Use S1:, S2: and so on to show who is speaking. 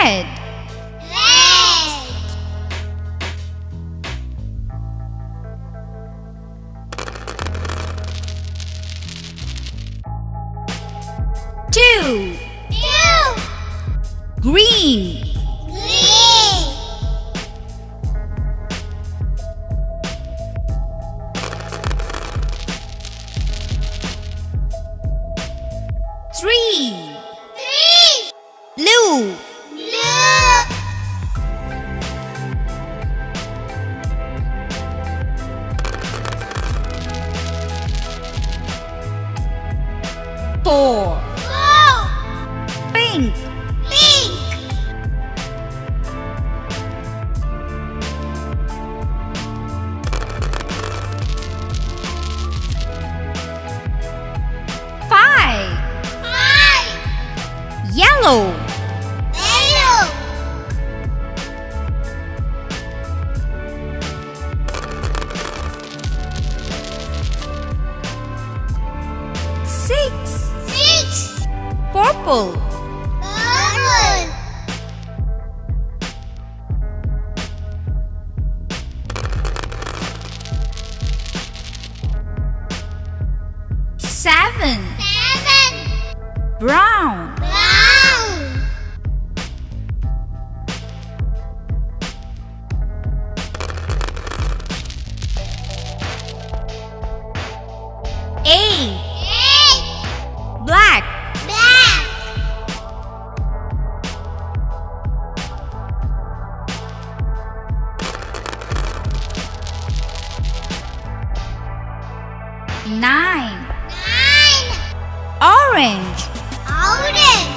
S1: Red.
S2: Red.
S1: 2.
S2: 2.
S1: Green.
S2: Green.
S1: 3.
S2: 3.
S1: Blue.
S2: Blue.
S1: 4.
S2: 4.
S1: Pink.
S2: Pink.
S1: 5.
S2: 5.
S1: Yellow.
S2: Yellow.
S1: 6.
S2: 6.
S1: Purple.
S2: Purple.
S1: 7.
S2: 7.
S1: Brown.
S2: Brown.
S1: 8.
S2: 8.
S1: Black.
S2: Black.
S1: 9.
S2: 9.
S1: Orange.
S2: Orange.